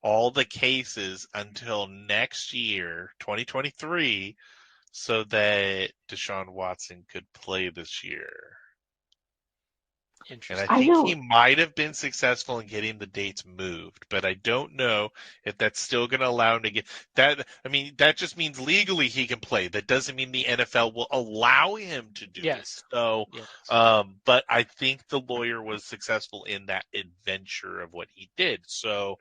all the cases until next year, 2023, so that Deshaun Watson could play this year. And Interesting. I think he might have been successful in getting the dates moved, but I don't know if that's still going to allow him to get that. I mean, that just means legally he can play. That doesn't mean the NFL will allow him to do it. So, Yes. but I think the lawyer was successful in that adventure of what he did. So,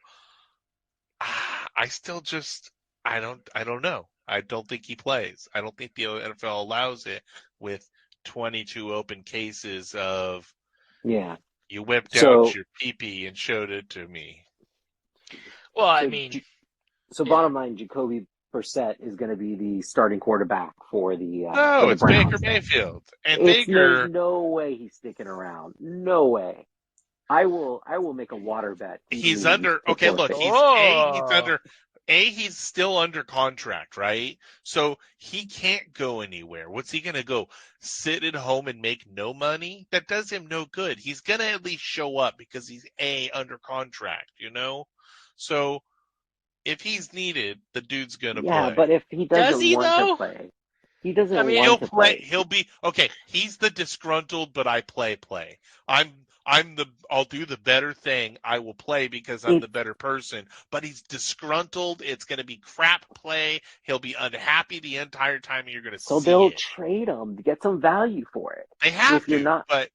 I still just, I don't know. I don't think he plays. I don't think the NFL allows it with 22 open cases of, Yeah. you whipped out your pee-pee and showed it to me. Well, I mean... bottom line, Jacoby Brissett is going to be the starting quarterback for the it's Browns. Baker Mayfield. And There's no way he's sticking around. No way. I will make a water bet. He's under... Okay, look. He's still under contract, right? So he can't go anywhere. What's he going to go? Sit at home and make no money? That does him no good. He's going to at least show up because he's under contract, you know? So if he's needed, the dude's going to play. Yeah, but if he doesn't want to play, he doesn't want to play. He'll be okay. He's the disgruntled, but I play. I'll do the better thing. I will play because I'm the better person. But he's disgruntled. It's going to be crap play. He'll be unhappy the entire time. And you're going to see it. So they'll trade him to get some value for it. They have to. But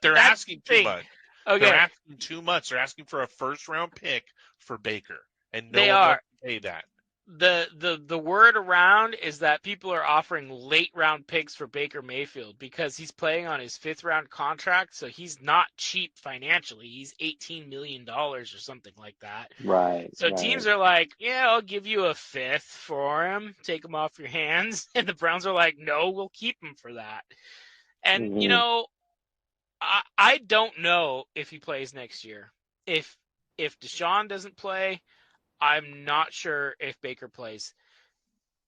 they're asking too much. Okay. They're asking too much. They're asking for a first-round pick for Baker, and no one will pay that. The word around is that people are offering late round picks for Baker Mayfield because he's playing on his 5th round contract, so he's not cheap financially. He's $18 million or something like that. Right. So teams are like, yeah, I'll give you a 5th for him, take him off your hands. And the Browns are like, no, we'll keep him for that. And you know, I don't know if he plays next year. If Deshaun doesn't play, I'm not sure if Baker plays.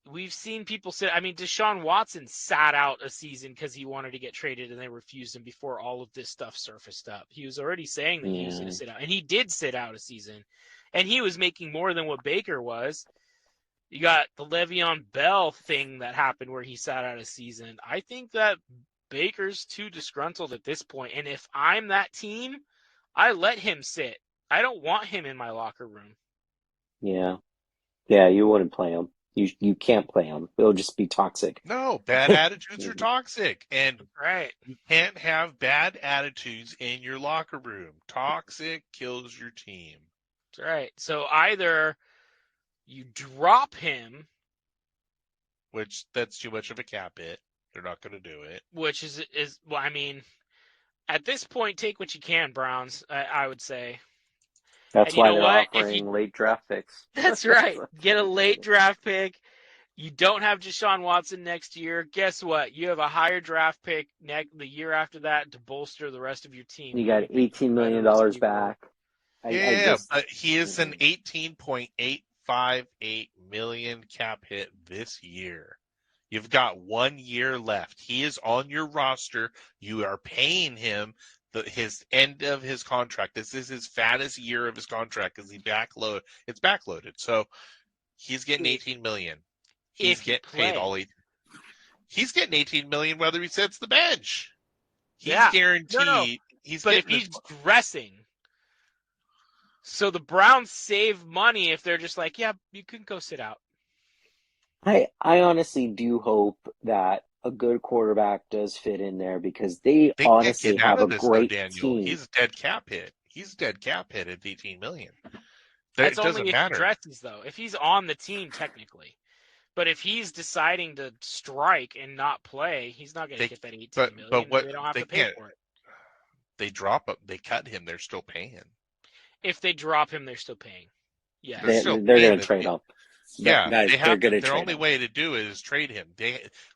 We've seen people say, I mean, Deshaun Watson sat out a season because he wanted to get traded and they refused him before all of this stuff surfaced up. He was already saying that he was going to sit out. And he did sit out a season. And he was making more than what Baker was. You got the Le'Veon Bell thing that happened where he sat out a season. I think that Baker's too disgruntled at this point. And if I'm that team, I let him sit. I don't want him in my locker room. Yeah, you wouldn't play him. You can't play him. It'll just be toxic. No, bad attitudes are toxic. And right. You can't have bad attitudes in your locker room. Toxic kills your team. That's right. So either you drop him. Which, that's too much of a cap hit. They're not going to do it. Which is well, I mean, at this point, take what you can, Browns, I would say. That's why they're offering late draft picks. That's right. Get a late draft pick. You don't have Deshaun Watson next year. Guess what? You have a higher draft pick the year after that to bolster the rest of your team. You got $18 million back. But he is an $18.858 million cap hit this year. You've got 1 year left. He is on your roster. You are paying him his end of his contract. This is his fattest year of his contract because it's backloaded. So he's getting $18 million. He's getting paid all 18. He's getting $18 million whether he sits the bench. He's guaranteed. No. But if he's dressing, so the Browns save money if they're just like, yeah, you can go sit out. I honestly do hope that a good quarterback does fit in there because they honestly have a great team. He's a dead cap hit. He's a dead cap hit at $18 million. That's only if he dresses, though. If he's on the team, technically. But if he's deciding to strike and not play, he's not going to get that 18 million. But what they don't have they to pay can't. for it. They drop him. They cut him. They're still paying. If they drop him, they're still paying. Yeah. They're still they're paying going to trade him. Yeah, Guys, they they're have going to their trade only him. way to do it is trade him.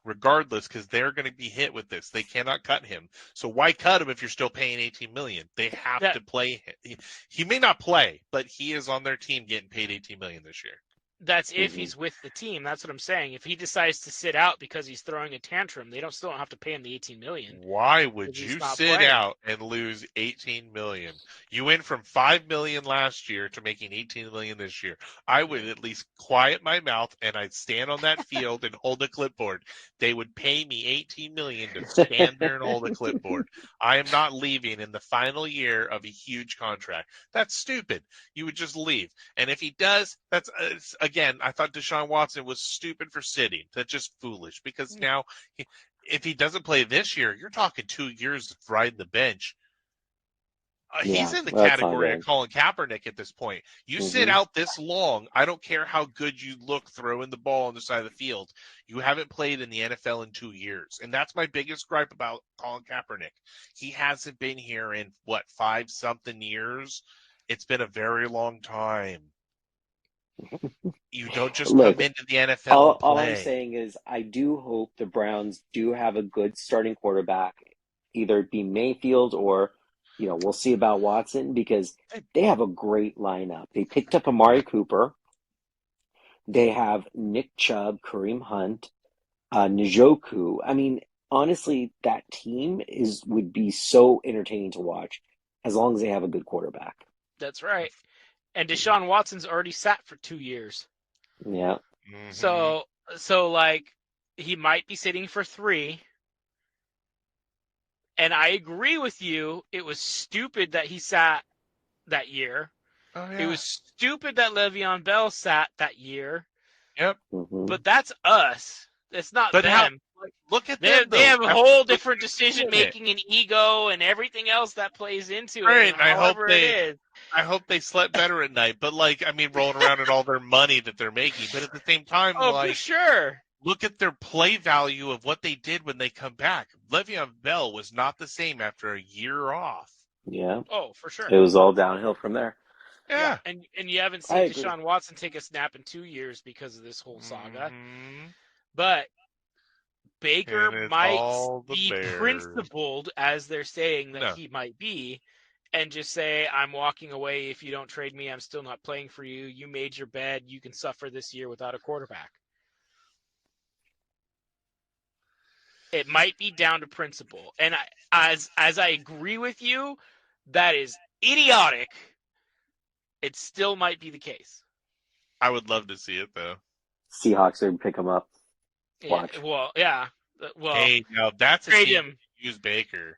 Regardless, because they're going to be hit with this. They cannot cut him. So why cut him if you're still paying 18 million? They have to play him. He may not play, but he is on their team getting paid 18 million this year. That's if he's with the team. That's what I'm saying. If he decides to sit out because he's throwing a tantrum, they still don't have to pay him the 18 million. Why would Because he's you not sit playing. out and lose 18 million? You went from 5 million last year to making 18 million this year. I would at least quiet my mouth and I'd stand on that field and hold a clipboard. They would pay me 18 million to stand there and hold a clipboard. I am not leaving in the final year of a huge contract. That's stupid. You would just leave. And if he does, that's again, I thought Deshaun Watson was stupid for sitting. That's just foolish because now if he doesn't play this year, you're talking 2 years of riding the bench. He's in the category of Colin Kaepernick at this point. You sit out this long, I don't care how good you look throwing the ball on the side of the field. You haven't played in the NFL in 2 years. And that's my biggest gripe about Colin Kaepernick. He hasn't been here in, 5-something years? It's been a very long time. You don't just come into the NFL and play. All I'm saying is I do hope the Browns do have a good starting quarterback, either it be Mayfield or, we'll see about Watson, because they have a great lineup. They picked up Amari Cooper. They have Nick Chubb, Kareem Hunt, Njoku. I mean, honestly, that team would be so entertaining to watch as long as they have a good quarterback. That's right. And Deshaun Watson's already sat for 2 years. Yeah. So he might be sitting for 3. And I agree with you. It was stupid that he sat that year. Oh, yeah. It was stupid that Le'Veon Bell sat that year. Yep. But that's us. It's not them. Look at them. They have a whole different decision making and ego and everything else that plays into it. I hope they slept better at night. But rolling around in all their money that they're making. But at the same time, for sure. Look at their play value of what they did when they come back. Le'Veon Bell was not the same after a year off. Yeah. Oh, for sure. It was all downhill from there. Yeah. And you haven't seen Deshaun Watson take a snap in 2 years because of this whole saga. But Baker might be principled, as they're saying that he might be, and just say, I'm walking away. If you don't trade me, I'm still not playing for you. You made your bed. You can suffer this year without a quarterback. It might be down to principle. And as I agree with you, that is idiotic. It still might be the case. I would love to see it, though. Seahawks would pick him up. Watch. Yeah, well, yeah. Well, hey, now that's a team to use Baker.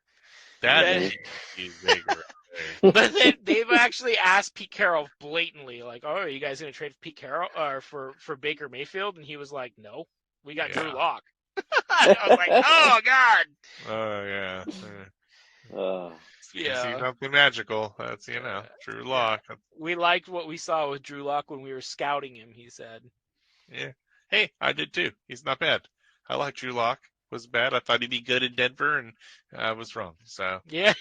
That is use Baker. But they've actually asked Pete Carroll blatantly, like, "Oh, are you guys going to trade Pete Carroll or for Baker Mayfield?" And he was like, "No, we got Drew Lock." I was like, "Oh God." Oh yeah. Yeah. See something magical. That's Drew Lock. We liked what we saw with Drew Lock when we were scouting him. He said. Yeah. Hey, I did too. He's not bad. I like Drew Lock. Was bad. I thought he'd be good in Denver, and I was wrong. So yeah,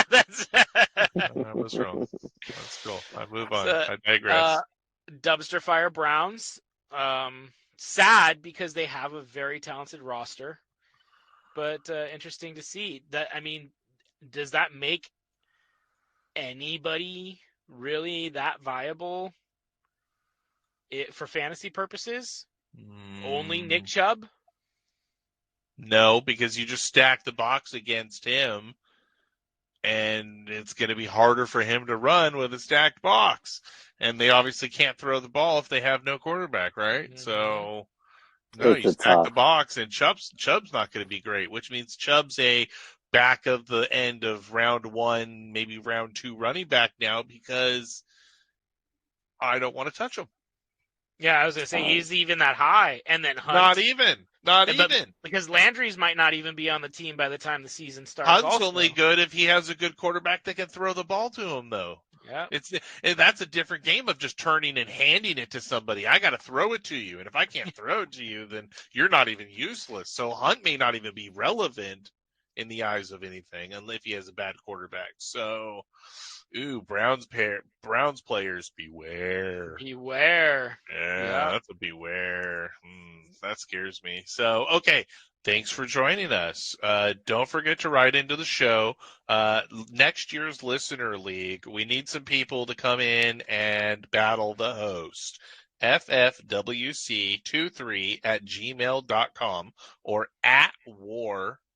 that's. I was wrong. That's cool. I move on. I digress. Dumpster fire Browns. Sad because they have a very talented roster, but interesting to see that. I mean, does that make anybody really that viable? For fantasy purposes? Only Nick Chubb? No, because you just stack the box against him, and it's going to be harder for him to run with a stacked box. And they obviously can't throw the ball if they have no quarterback, right? So, no, you stack the box, and Chubb's not going to be great, which means Chubb's a back of the end of round 1, maybe round 2 running back now because I don't want to touch him. Yeah, I was going to say, he's even that high. And then Hunt. Not even. Because Landry's might not even be on the team by the time the season starts. Hunt's only good if he has a good quarterback that can throw the ball to him, though. That's a different game of just turning and handing it to somebody. I got to throw it to you, and if I can't throw it to you, then you're not even useless. So Hunt may not even be relevant in the eyes of anything unless he has a bad quarterback. So, Browns players beware. Beware. Yeah, that's a beware. That scares me. So, okay. Thanks for joining us. Don't forget to write into the show. Next year's Listener League, we need some people to come in and battle the host. ffwc23@gmail.com or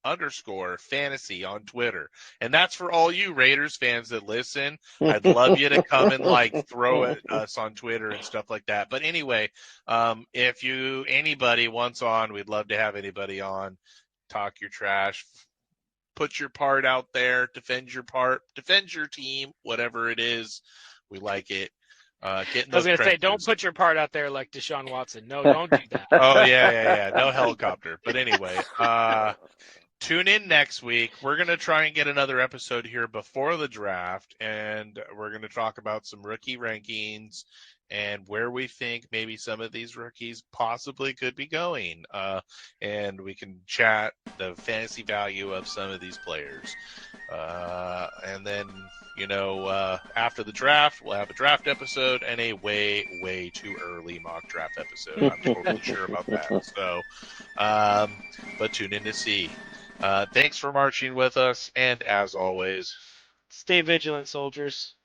@war_fantasy on Twitter. And that's for all you Raiders fans that listen. I'd love you to come and throw at us on Twitter and stuff like that. But anyway, if anybody wants on, we'd love to have anybody on. Talk your trash, put your part out there, defend your team, whatever it is. We like it. I was going to say, don't put your part out there like Deshaun Watson. No, don't do that. Oh, yeah. No helicopter. But anyway, tune in next week. We're going to try and get another episode here before the draft, and we're going to talk about some rookie rankings and where we think maybe some of these rookies possibly could be going. And we can chat the fantasy value of some of these players. And then, after the draft, we'll have a draft episode and a way, way too early mock draft episode. I'm totally sure about that. So, but tune in to see. Thanks for marching with us. And as always, stay vigilant, soldiers.